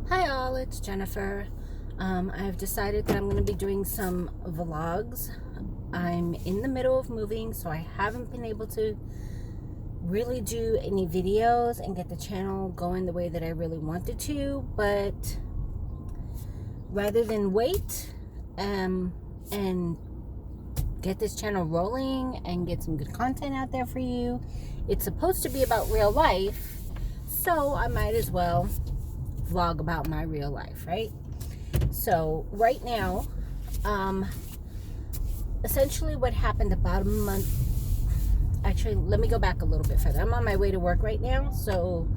Hi all, it's Jennifer. I've decided that I'm going to be doing some vlogs. I'm in the middle of moving, so I haven't been able to really do any videos and get the channel going the way that I really wanted to, but rather than wait and get this channel rolling and get some good content out there for you, it's supposed to be about real life, so I might as well vlog about my real life, right? So right now, essentially what happened about a month, actually let me go back a little bit further. I'm on my way to work right now, so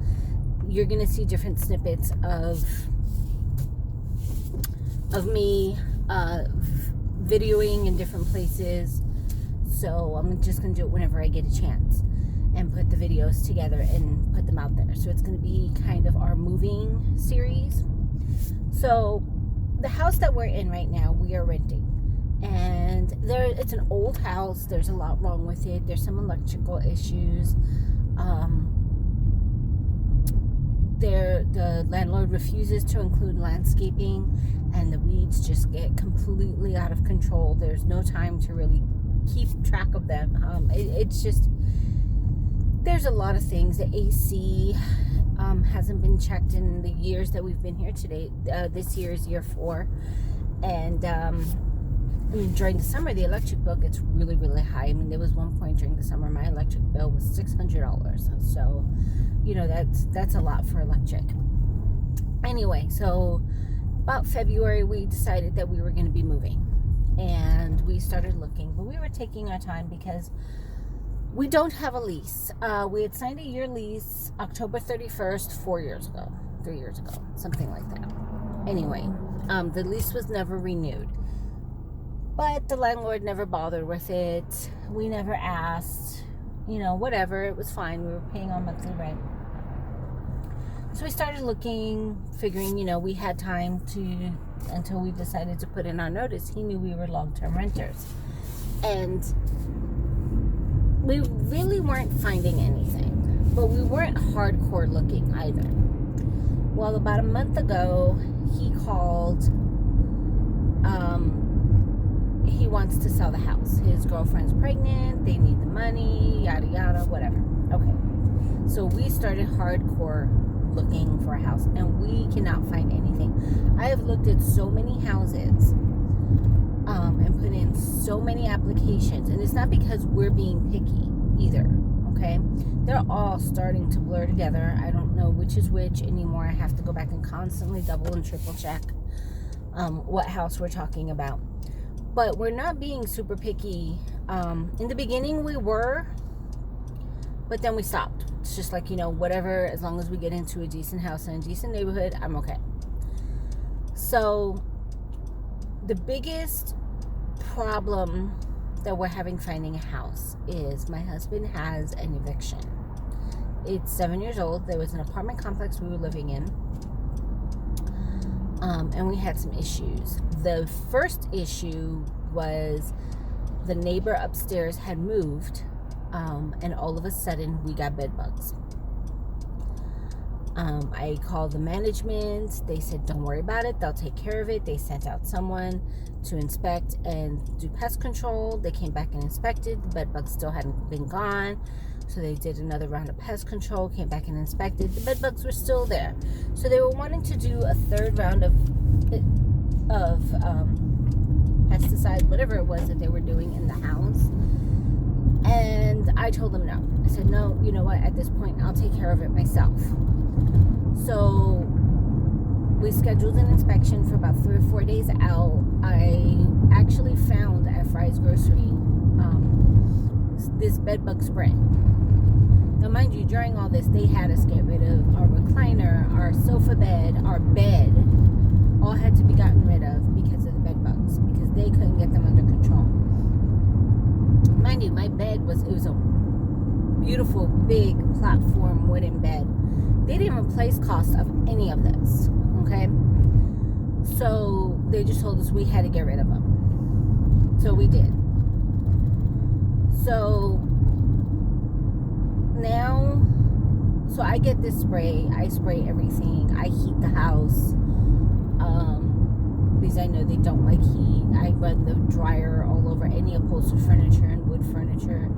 you're gonna see different snippets of me videoing in different places. So I'm just gonna do it whenever I get a chance and put the videos together and put them out there. So it's going to be kind of our moving series. So the house that we're in right now, we are renting, and it's an old house. There's a lot wrong with it. There's some electrical issues. The landlord refuses to include landscaping, and the weeds just get completely out of control. There's no time to really keep track of them. It's just, there's a lot of things. The AC hasn't been checked in the years that we've been here today. This year is year 4. And I mean, during the summer, the electric bill gets really, really high. I mean, there was one point during the summer, my electric bill was $600. So, you know, that's a lot for electric. Anyway, so about February, we decided that we were going to be moving. And we started looking. But we were taking our time because we don't have a lease. We had signed a year lease October 31st, 3 years ago, something like that. Anyway, the lease was never renewed. But the landlord never bothered with it. We never asked, whatever. It was fine. We were paying our monthly rent. So we started looking, figuring, we had time until we decided to put in our notice. He knew we were long-term renters. And we really weren't finding anything, but we weren't hardcore looking either. Well, about a month ago, he called. He wants to sell the house. His girlfriend's pregnant. They need the money, yada, yada, whatever. Okay. So we started hardcore looking for a house, and we cannot find anything. I have looked at so many houses and put in so many applications, and it's not because we're being picky either, okay? They're all starting to blur together. I don't know which is which anymore. I have to go back and constantly double and triple check what house we're talking about. But we're not being super picky. In the beginning we were, but then we stopped. It's just like, whatever, as long as we get into a decent house in a decent neighborhood, I'm okay. So the biggest problem that we're having finding a house is my husband has an eviction. It's 7 years old. There was an apartment complex we were living in, and we had some issues. The first issue was the neighbor upstairs had moved, and all of a sudden we got bed bugs. I called the management. They said, don't worry about it. They'll take care of it. They sent out someone to inspect and do pest control. They came back and inspected. The bed bugs still hadn't been gone. So they did another round of pest control, came back and inspected. The bed bugs were still there. So they were wanting to do a third round of pesticide, whatever it was that they were doing in the house. And I told them no. I said, no, you know what? At this point, I'll take care of it myself. So we scheduled an inspection for about 3 or 4 days out. I actually found at Fry's Grocery this bed bug spray. Now, mind you, during all this, they had us get rid of our recliner, our sofa bed, our bed. All had to be gotten rid of because of the bed bugs, because they couldn't get them under control. Mind you, my bed was a beautiful, big platform wooden bed. They didn't replace cost of any of this, okay? So they just told us we had to get rid of them. So we did. So now So I get this spray. I spray everything. I heat the house. Because I know they don't like heat. I run the dryer all over any upholstered furniture and wood furniture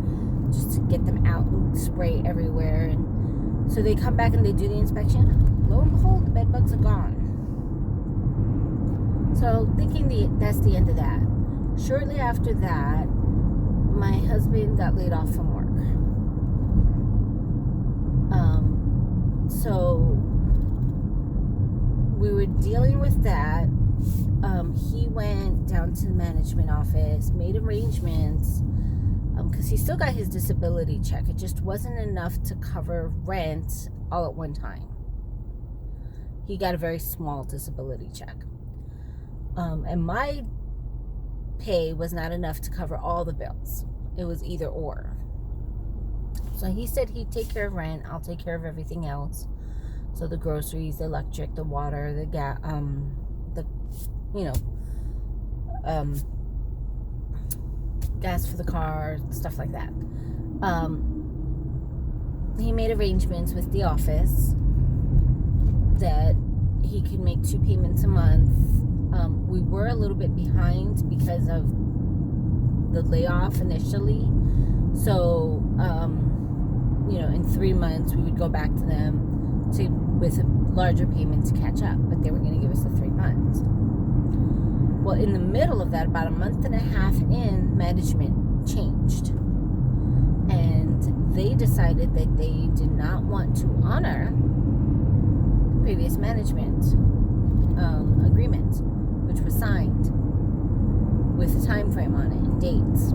just to get them out and spray everywhere. And so they come back and they do the inspection. Lo and behold, the bed bugs are gone. So thinking that's the end of that. Shortly after that, my husband got laid off from work. So we were dealing with that. He went down to the management office, made arrangements, because he still got his disability check. It just wasn't enough to cover rent all at one time. He got a very small disability check. And my pay was not enough to cover all the bills. It was either or. So he said he'd take care of rent. I'll take care of everything else. So the groceries, the electric, the water, the gas, gas for the car, stuff like that. He made arrangements with the office that he could make 2 payments a month. We were a little bit behind because of the layoff initially. So, in 3 months we would go back to them with a larger payment to catch up, but they were going to give us the 3 months. Well, in the middle of that, about a month and a half in, management changed. And they decided that they did not want to honor the previous management agreement, which was signed with a time frame on it and dates.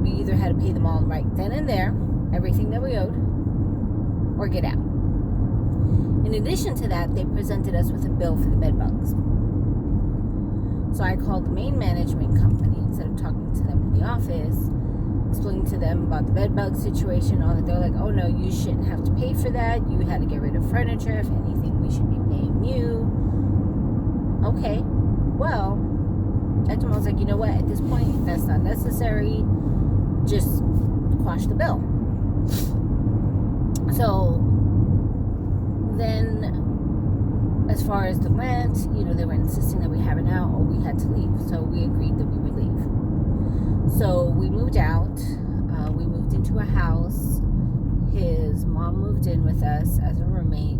We either had to pay them all right then and there, everything that we owed, or get out. In addition to that, they presented us with a bill for the bed bugs. So I called the main management company instead of talking to them in the office, explaining to them about the bed bug situation, all that. They're like, oh no, you shouldn't have to pay for that. You had to get rid of furniture. If anything, we should be paying you. Okay, well, I was like, you know what, at this point, that's not necessary. Just quash the bill. So then, as far as the rent, they were insisting that we have it now or we had to leave. So we agreed that we would leave. So we moved out. We moved into a house. His mom moved in with us as a roommate.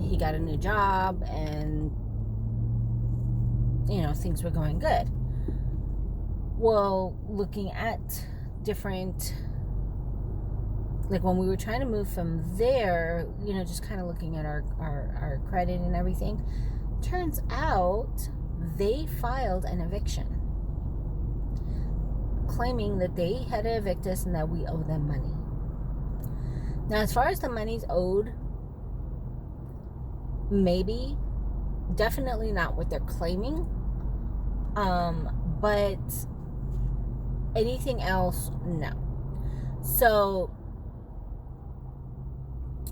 He got a new job and, things were going good. Well, looking at different, like when we were trying to move from there, just kind of looking at our credit and everything, turns out they filed an eviction claiming that they had to evict us and that we owe them money. Now, as far as the money's owed, maybe, definitely not what they're claiming, but anything else, no. So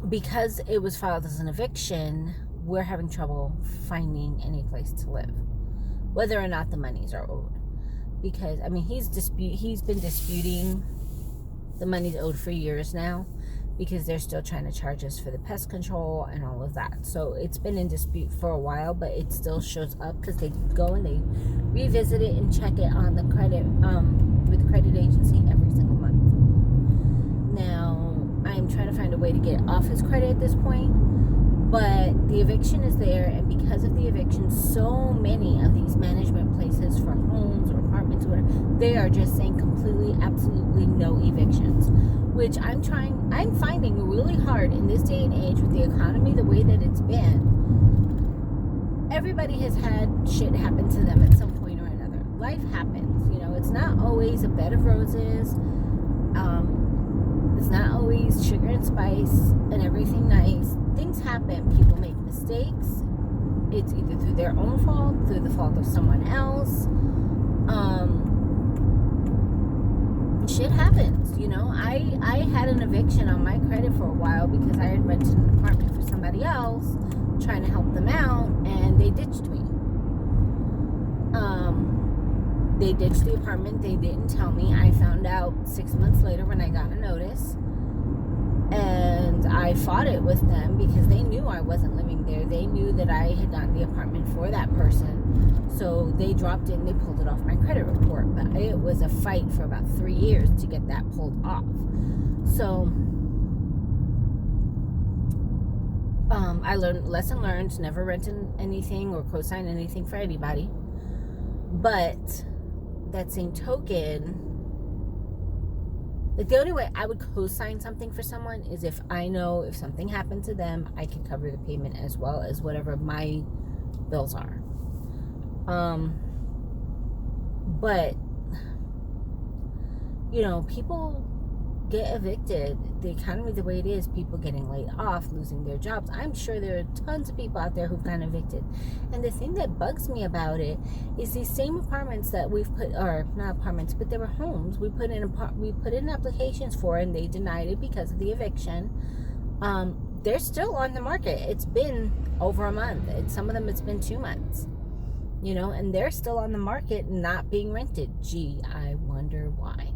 because it was filed as an eviction, we're having trouble finding any place to live, whether or not the monies are owed. Because he's been disputing the money's owed for years now, because they're still trying to charge us for the pest control and all of that. So it's been in dispute for a while, but it still shows up because they go and they revisit it and check it on the credit, with the credit agency every single month. Now, I'm trying to find a way to get off his credit at this point, but the eviction is there, and because of the eviction, so many of these management places for homes or apartments or whatever, they are just saying completely, absolutely no evictions, which I'm finding really hard in this day and age with the economy the way that it's been. Everybody has had shit happen to them at some point or another. Life happens, it's not always a bed of roses. It's not always sugar and spice and everything nice. Things happen. People make mistakes. It's either through their own fault, through the fault of someone else. Shit happens, I had an eviction on my credit for a while because I had rented an apartment for somebody else, trying to help them out, and they ditched me. They ditched the apartment. They didn't tell me. I found out 6 months later when I got a notice. And I fought it with them because they knew I wasn't living there. They knew that I had gotten the apartment for that person. So they dropped it and they pulled it off my credit report. But it was a fight for about 3 years to get that pulled off. So I learned, lesson learned, never rent anything or co-sign anything for anybody. But that same token, like the only way I would co-sign something for someone is if I know if something happened to them, I can cover the payment as well as whatever my bills are. But you know, people get evicted. The economy the way it is, people getting laid off, losing their jobs. I'm sure there are tons of people out there who've gotten evicted. And the thing that bugs me about it is these same apartments that we've put, or not apartments, but they were homes we put in applications for, and they denied it because of the eviction. They're still on the market. It's been over a month. Some of them it's been 2 months. You know, and they're still on the market not being rented. Gee, I wonder why.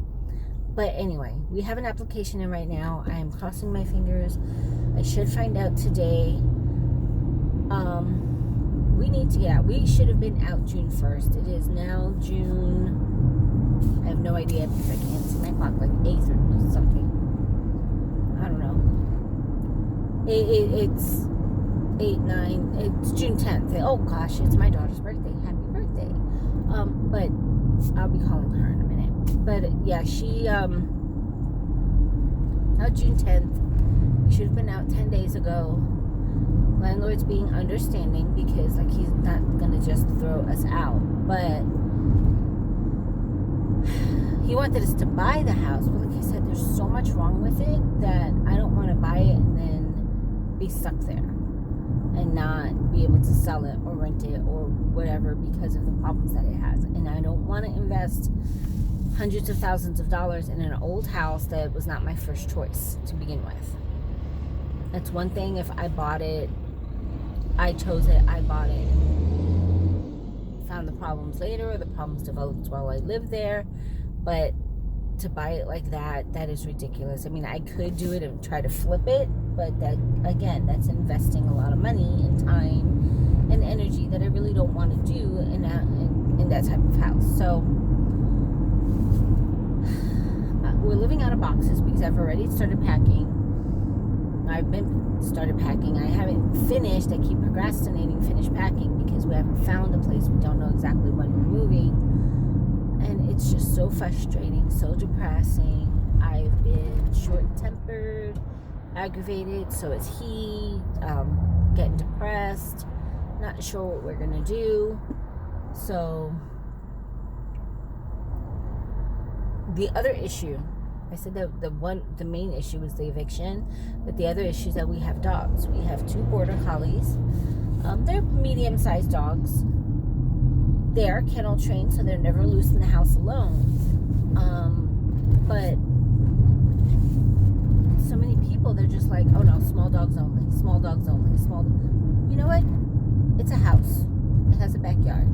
But anyway, we have an application in right now. I am crossing my fingers. I should find out today. We need to get out. We should have been out June 1st. It is now June. I have no idea because I can't see my clock, like 8th or something. I don't know. It's 8, 9. It's June 10th. Oh gosh, it's my daughter's birthday. Happy birthday. But I'll be calling her in a minute. But yeah, she out June 10th. We should have been out 10 days ago. Landlord's being understanding because like he's not gonna just throw us out. But he wanted us to buy the house. But like I said, there's so much wrong with it that I don't want to buy it and then be stuck there and not be able to sell it or rent it or whatever because of the problems that it has. And I don't want to invest hundreds of thousands of dollars in an old house that was not my first choice to begin with. That's one thing. If I bought it, I chose it, I bought it, found the problems later, or the problems developed while I lived there. But to buy it like that, that is ridiculous. I mean, I could do it and try to flip it, but that, again, that's investing a lot of money and time and energy that I really don't want to do in that type of house. So we're living out of boxes because I've already started packing. I've been started packing. I haven't finished. I keep procrastinating finish packing because we haven't found a place. We don't know exactly when we're moving. And it's just so frustrating, so depressing. I've been short-tempered, aggravated, so is he. Getting depressed, not sure what we're going to do. So the other issue, I said that the main issue was the eviction, but the other issue is that we have dogs. We have 2 border collies. They're medium-sized dogs. They are kennel trained, so they're never loose in the house alone. But so many people, they're just like, oh no, small dogs only, small dogs only, small. You know what? It's a house. It has a backyard.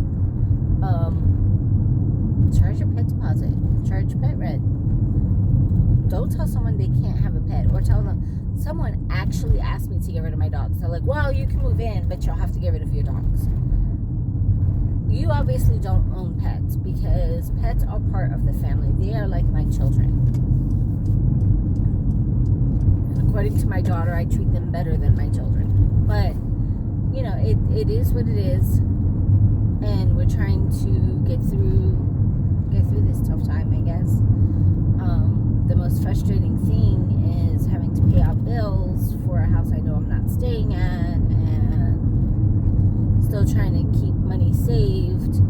Charge your pet deposit. Charge your pet rent. Don't tell someone they can't have a pet, or tell them. Someone actually asked me to get rid of my dogs. They're like, well, you can move in, but you'll have to get rid of your dogs. You obviously don't own pets because pets are part of the family. They are like my children. And according to my daughter, I treat them better than my children. But, you know, it is what it is. And we're trying to get through this tough time, I guess. The most frustrating thing is having to pay out bills for a house I know I'm not staying at, and still trying to keep money saved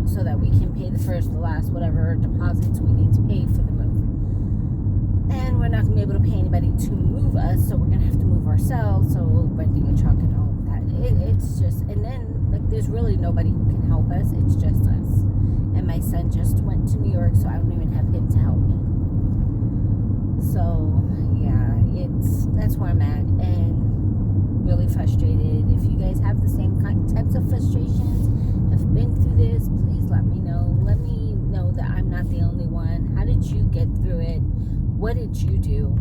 so that we can pay the first, the last, whatever deposits we need to pay for the move. And we're not going to be able to pay anybody to move us, so we're going to have to move ourselves, so renting a truck and all of that. It's just, and then, like, there's really nobody who can help us. It's just us. And my son just went to New York, so I don't even have him to help me. So, yeah, that's where I'm at, and really frustrated. If you guys have the same types of frustrations, have been through this, please let me know. Let me know that I'm not the only one. How did you get through it? What did you do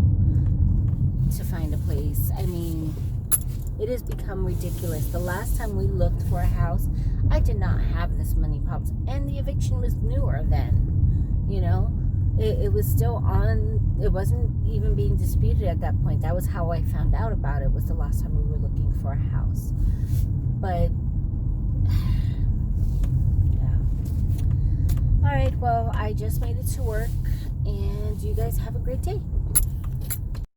to find a place? I mean, it has become ridiculous. The last time we looked for a house, I did not have this many problems. And the eviction was newer then, you know. It was still on. It wasn't even being disputed at that point. That was how I found out about it, was the last time we were looking for a house. But, yeah. All right, well, I just made it to work. And you guys have a great day.